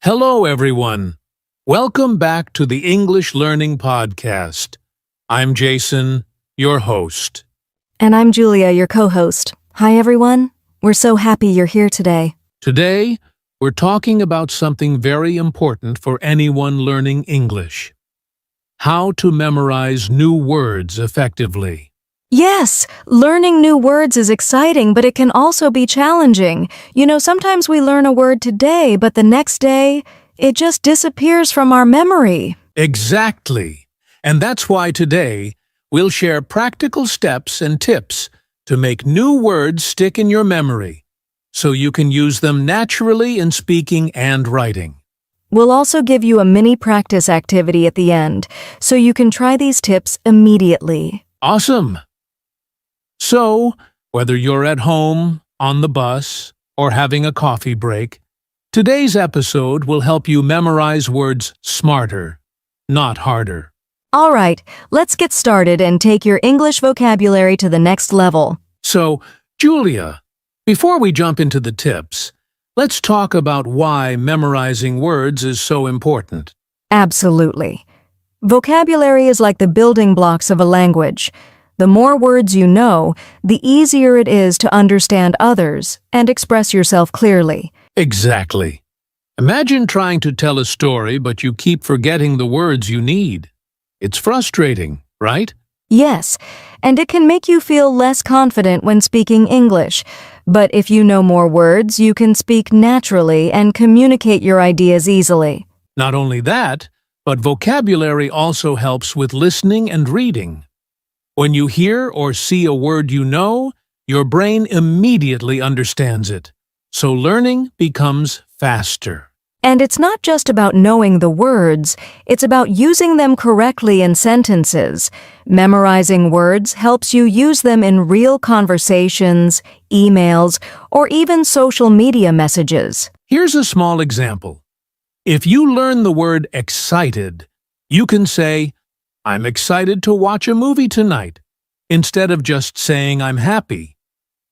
Hello, everyone. Welcome back to the English Learning Podcast. I'm Jason, your host. And I'm Julia, your co-host. Hi, everyone. We're so happy you're here today. Today, we're talking about something very important for anyone learning English. How to memorize new words effectively. Yes, learning new words is exciting, but it can also be challenging. Sometimes we learn a word today, but the next day, it just disappears from our memory. Exactly. And that's why today, we'll share practical steps and tips to make new words stick in your memory, so you can use them naturally in speaking and writing. We'll also give you a mini practice activity at the end, so you can try these tips immediately. Awesome! So, whether you're at home, on the bus, or having a coffee break, today's episode will help you memorize words smarter, not harder. All right, let's get started and take your English vocabulary to the next level. So, Julia, before we jump into the tips, let's talk about why memorizing words is so important. Absolutely. Vocabulary is like the building blocks of a language. The more words you know, the easier it is to understand others and express yourself clearly. Exactly. Imagine trying to tell a story, but you keep forgetting the words you need. It's frustrating, right? Yes, and it can make you feel less confident when speaking English. But if you know more words, you can speak naturally and communicate your ideas easily. Not only that, but vocabulary also helps with listening and reading. When you hear or see a word you know, your brain immediately understands it. So learning becomes faster. And it's not just about knowing the words, it's about using them correctly in sentences. Memorizing words helps you use them in real conversations, emails, or even social media messages. Here's a small example. If you learn the word excited, you can say, "I'm excited to watch a movie tonight," instead of just saying "I'm happy."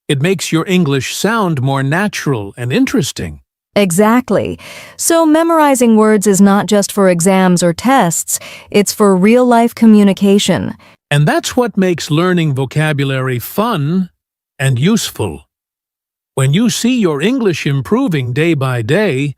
It makes your English sound more natural and interesting. Exactly. So memorizing words is not just for exams or tests, it's for real-life communication. And that's what makes learning vocabulary fun and useful. When you see your English improving day by day,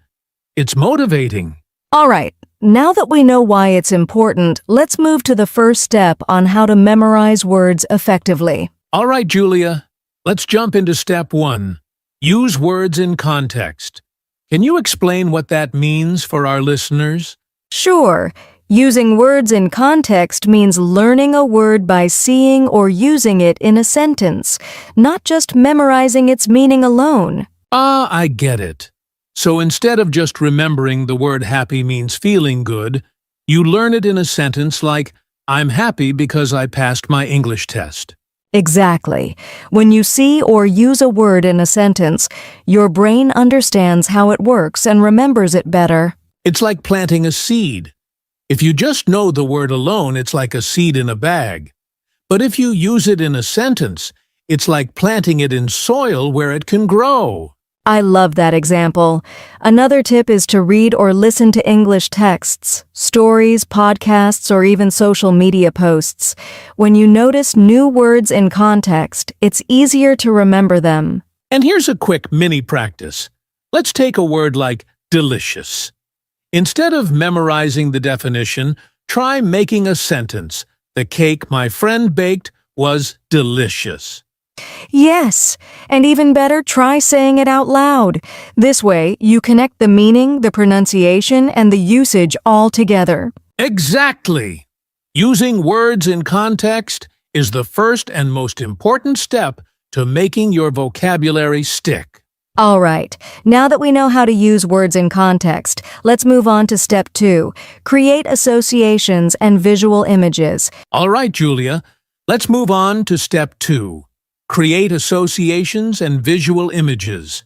it's motivating. All right, now that we know why it's important, let's move to the first step on how to memorize words effectively. All right, Julia, let's jump into step 1. Use words in context. Can you explain what that means for our listeners? Sure. Using words in context means learning a word by seeing or using it in a sentence, not just memorizing its meaning alone. I get it. So instead of just remembering the word happy means feeling good, you learn it in a sentence like, "I'm happy because I passed my English test." Exactly. When you see or use a word in a sentence, your brain understands how it works and remembers it better. It's like planting a seed. If you just know the word alone, it's like a seed in a bag. But if you use it in a sentence, it's like planting it in soil where it can grow. I love that example. Another tip is to read or listen to English texts, stories, podcasts, or even social media posts. When you notice new words in context, it's easier to remember them. And here's a quick mini practice. Let's take a word like delicious. Instead of memorizing the definition, try making a sentence. "The cake my friend baked was delicious." Yes, and even better, try saying it out loud. This way, you connect the meaning, the pronunciation, and the usage all together. Exactly! Using words in context is the first and most important step to making your vocabulary stick. All right, now that we know how to use words in context, let's move on to step 2. Create associations and visual images. All right, Julia, let's move on to step 2. Create associations and visual images.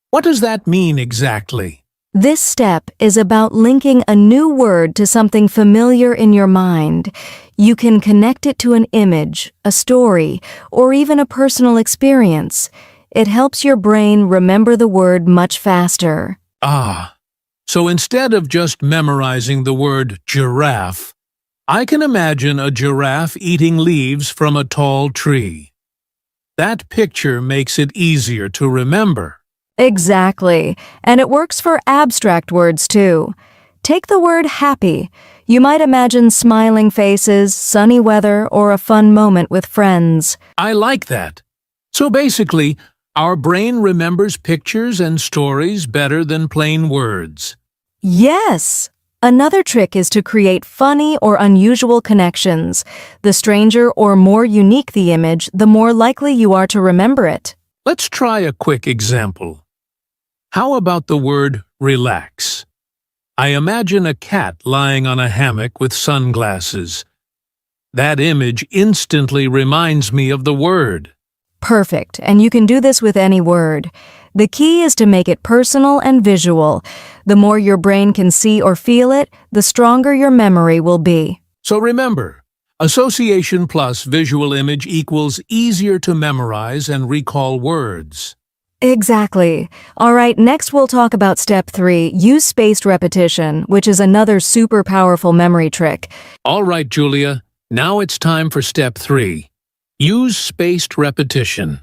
What does that mean exactly? This step is about linking a new word to something familiar in your mind. You can connect it to an image, a story, or even a personal experience. It helps your brain remember the word much faster. Ah, So instead of just memorizing the word giraffe, I can imagine a giraffe eating leaves from a tall tree. That picture makes it easier to remember. Exactly, and it works for abstract words too. Take the word happy. You might imagine smiling faces, sunny weather, or a fun moment with friends. I like that. So basically, our brain remembers pictures and stories better than plain words. Yes! Another trick is to create funny or unusual connections. The stranger or more unique the image, the more likely you are to remember it. Let's try a quick example. How about the word relax? I imagine a cat lying on a hammock with sunglasses. That image instantly reminds me of the word. Perfect, and you can do this with any word. The key is to make it personal and visual. The more your brain can see or feel it, the stronger your memory will be. So remember, association plus visual image equals easier to memorize and recall words. Exactly. All right, next we'll talk about step 3, use spaced repetition, which is another super powerful memory trick. All right, Julia, now it's time for step 3. Use spaced repetition.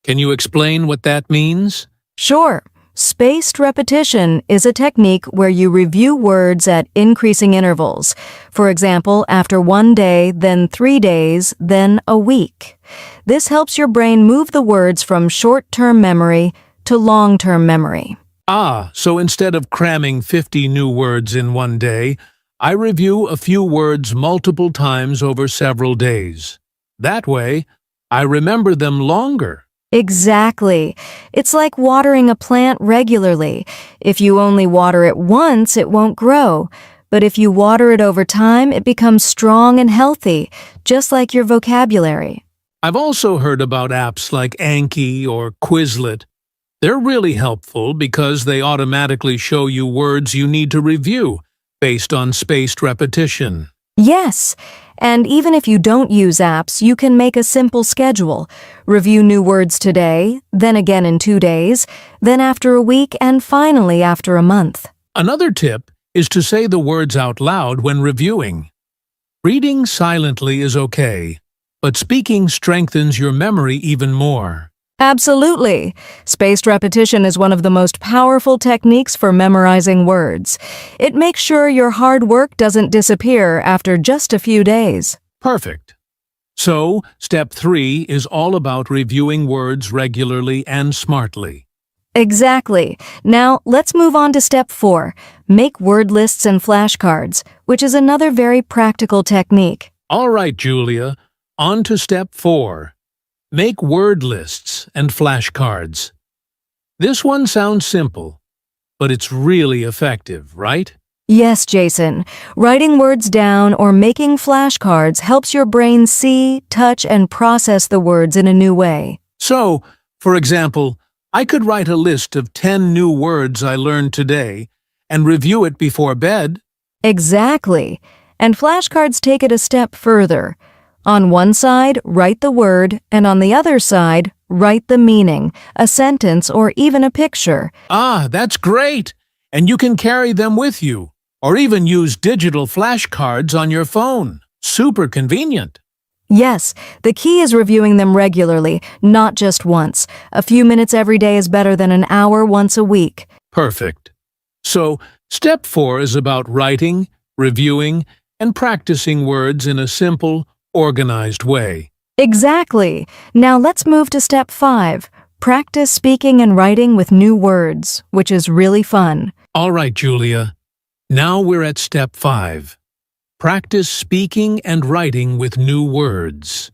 Can you explain what that means? Sure. Spaced repetition is a technique where you review words at increasing intervals. For example, after 1 day, then 3 days, then a week. This helps your brain move the words from short-term memory to long-term memory. So instead of cramming 50 new words in 1 day, I review a few words multiple times over several days. That way, I remember them longer. Exactly. It's like watering a plant regularly. If you only water it once, it won't grow. But if you water it over time, it becomes strong and healthy, just like your vocabulary. I've also heard about apps like Anki or Quizlet. They're really helpful because they automatically show you words you need to review based on spaced repetition. Yes, and even if you don't use apps, you can make a simple schedule. Review new words today, then again in 2 days, then after a week, and finally after a month. Another tip is to say the words out loud when reviewing. Reading silently is okay, but speaking strengthens your memory even more. Absolutely. Spaced repetition is one of the most powerful techniques for memorizing words. It makes sure your hard work doesn't disappear after just a few days. Perfect. So, step 3 is all about reviewing words regularly and smartly. Exactly. Now, let's move on to step 4. Make word lists and flashcards, which is another very practical technique. All right, Julia, on to step 4. Make word lists and flashcards. This one sounds simple, but it's really effective, right? Yes, Jason. Writing words down or making flashcards helps your brain see, touch, and process the words in a new way. So, for example, I could write a list of 10 new words I learned today and review it before bed. Exactly. And flashcards take it a step further. On one side, write the word, and on the other side, write the meaning, a sentence, or even a picture. That's great! And you can carry them with you, or even use digital flashcards on your phone. Super convenient. Yes, the key is reviewing them regularly, not just once. A few minutes every day is better than an hour once a week. Perfect. So, step 4 is about writing, reviewing, and practicing words in a simple, organized way. Exactly. Now let's move to step 5. Practice speaking and writing with new words, which is really fun. All right, Julia. Now we're at step 5. Practice speaking and writing with new words.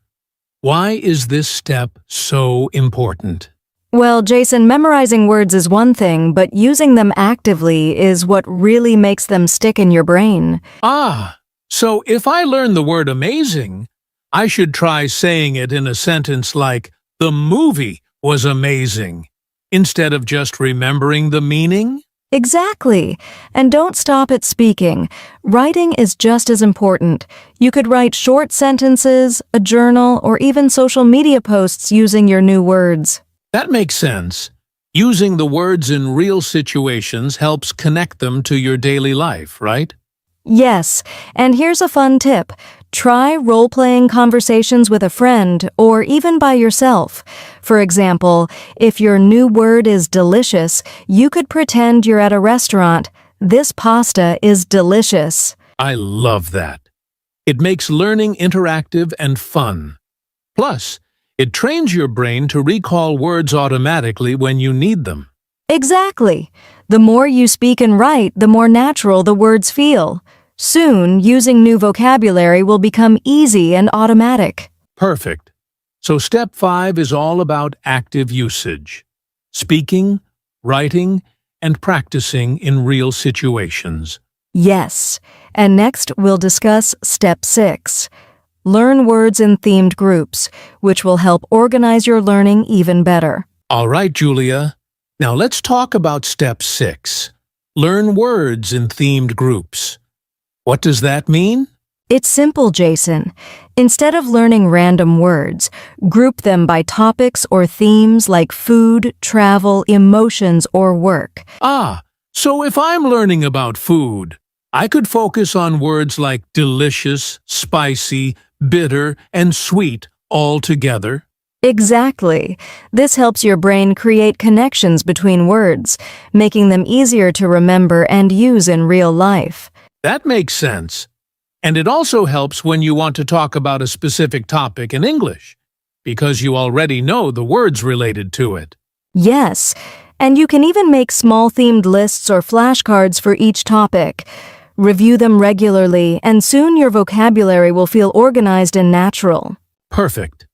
Why is this step so important? Well, Jason, memorizing words is one thing, but using them actively is what really makes them stick in your brain. So if I learn the word amazing, I should try saying it in a sentence like, "The movie was amazing," instead of just remembering the meaning? Exactly. And don't stop at speaking. Writing is just as important. You could write short sentences, a journal, or even social media posts using your new words. That makes sense. Using the words in real situations helps connect them to your daily life, right? Yes, and here's a fun tip. Try role-playing conversations with a friend or even by yourself. For example, if your new word is delicious, you could pretend you're at a restaurant. This pasta is delicious. I love that. It makes learning interactive and fun. Plus, it trains your brain to recall words automatically when you need them. Exactly. The more you speak and write, the more natural the words feel. Soon, using new vocabulary will become easy and automatic. Perfect. So step 5 is all about active usage. Speaking, writing, and practicing in real situations. Yes. And next, we'll discuss step 6. Learn words in themed groups, which will help organize your learning even better. All right, Julia. Now let's talk about step 6. Learn words in themed groups. What does that mean? It's simple, Jason. Instead of learning random words, group them by topics or themes like food, travel, emotions, or work. So if I'm learning about food, I could focus on words like delicious, spicy, bitter, and sweet all together. Exactly. This helps your brain create connections between words, making them easier to remember and use in real life. That makes sense. And it also helps when you want to talk about a specific topic in English, because you already know the words related to it. Yes, and you can even make small themed lists or flashcards for each topic. Review them regularly, and soon your vocabulary will feel organized and natural. Perfect.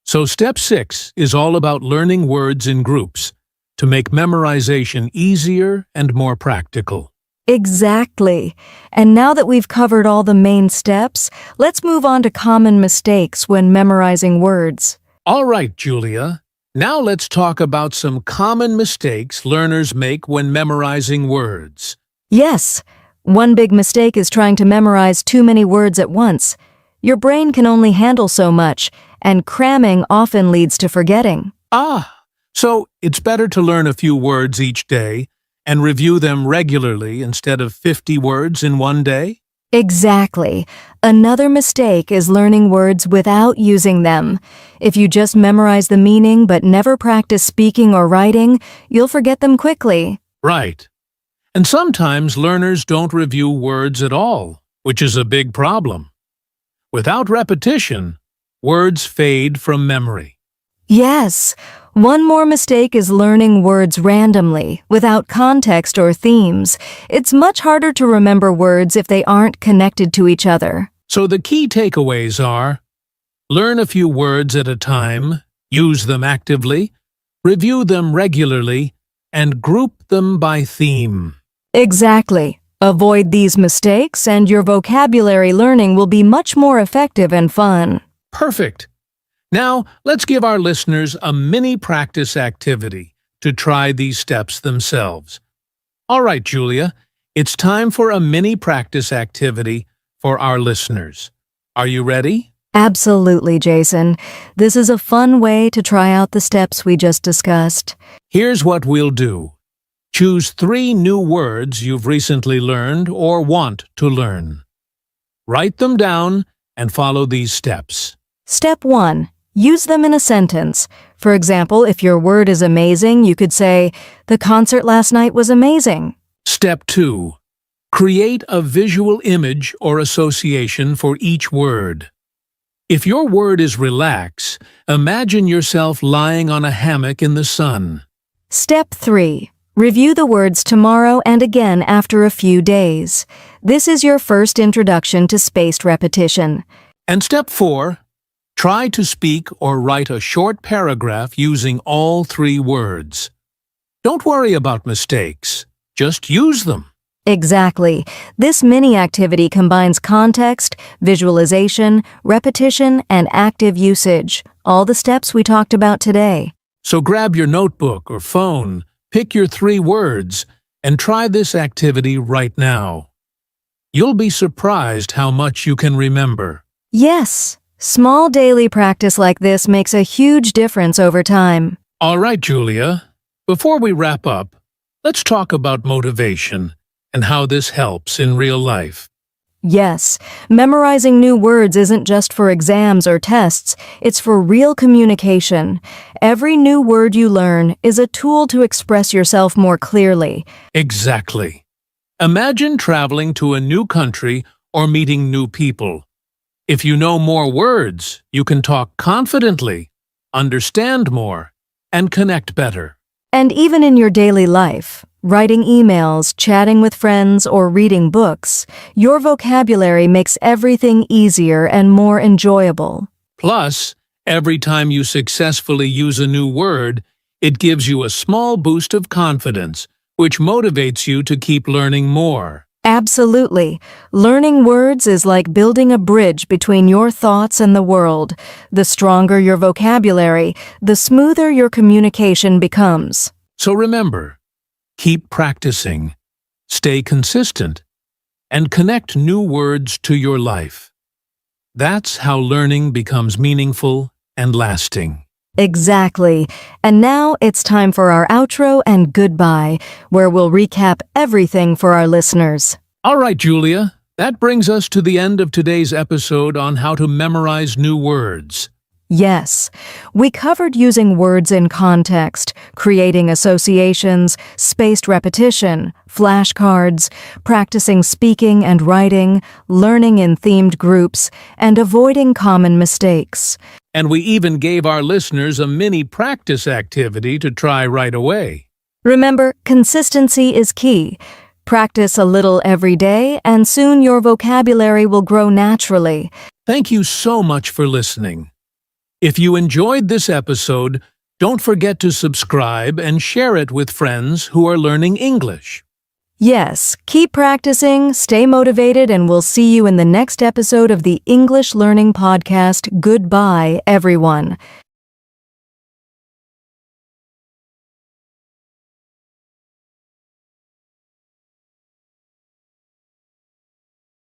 So step 6 is all about learning words in groups to make memorization easier and more practical. Exactly. And now that we've covered all the main steps, let's move on to common mistakes when memorizing words. All right, Julia. Now let's talk about some common mistakes learners make when memorizing words. Yes, one big mistake is trying to memorize too many words at once. Your brain can only handle so much, and cramming often leads to forgetting. So it's better to learn a few words each day and review them regularly instead of 50 words in one day? Exactly. Another mistake is learning words without using them. If you just memorize the meaning but never practice speaking or writing, you'll forget them quickly. Right. And sometimes learners don't review words at all, which is a big problem. Without repetition, words fade from memory. Yes. One more mistake is learning words randomly, without context or themes. It's much harder to remember words if they aren't connected to each other. So the key takeaways are: learn a few words at a time, use them actively, review them regularly, and group them by theme. Exactly. Avoid these mistakes and your vocabulary learning will be much more effective and fun. Perfect. Now, let's give our listeners a mini practice activity to try these steps themselves. All right, Julia, it's time for a mini practice activity for our listeners. Are you ready? Absolutely, Jason. This is a fun way to try out the steps we just discussed. Here's what we'll do. Choose 3 new words you've recently learned or want to learn. Write them down and follow these steps. Step 1. Use them in a sentence. For example, if your word is amazing, you could say, "The concert last night was amazing." Step 2. Create a visual image or association for each word. If your word is relax, imagine yourself lying on a hammock in the sun. Step 3. Review the words tomorrow and again after a few days. This is your first introduction to spaced repetition. And step 4. Try to speak or write a short paragraph using all 3 words. Don't worry about mistakes. Just use them. Exactly. This mini activity combines context, visualization, repetition, and active usage, all the steps we talked about today. So grab your notebook or phone, pick your 3 words, and try this activity right now. You'll be surprised how much you can remember. Yes. Small daily practice like this makes a huge difference over time. All right, Julia. Before we wrap up, let's talk about motivation and how this helps in real life. Yes, memorizing new words isn't just for exams or tests, it's for real communication. Every new word you learn is a tool to express yourself more clearly. Exactly. Imagine traveling to a new country or meeting new people. If you know more words, you can talk confidently, understand more, and connect better. And even in your daily life, writing emails, chatting with friends, or reading books, your vocabulary makes everything easier and more enjoyable. Plus, every time you successfully use a new word, it gives you a small boost of confidence, which motivates you to keep learning more. Absolutely. Learning words is like building a bridge between your thoughts and the world. The stronger your vocabulary, the smoother your communication becomes. So remember, keep practicing, stay consistent, and connect new words to your life. That's how learning becomes meaningful and lasting. Exactly. And now it's time for our outro and goodbye, where we'll recap everything for our listeners. All right, Julia, that brings us to the end of today's episode on how to memorize new words. Yes, we covered using words in context, creating associations, spaced repetition, flashcards, practicing speaking and writing, learning in themed groups, and avoiding common mistakes. And we even gave our listeners a mini practice activity to try right away. Remember, consistency is key. Practice a little every day, and soon your vocabulary will grow naturally. Thank you so much for listening. If you enjoyed this episode, don't forget to subscribe and share it with friends who are learning English. Yes, keep practicing, stay motivated, and we'll see you in the next episode of the English Learning Podcast. Goodbye, everyone.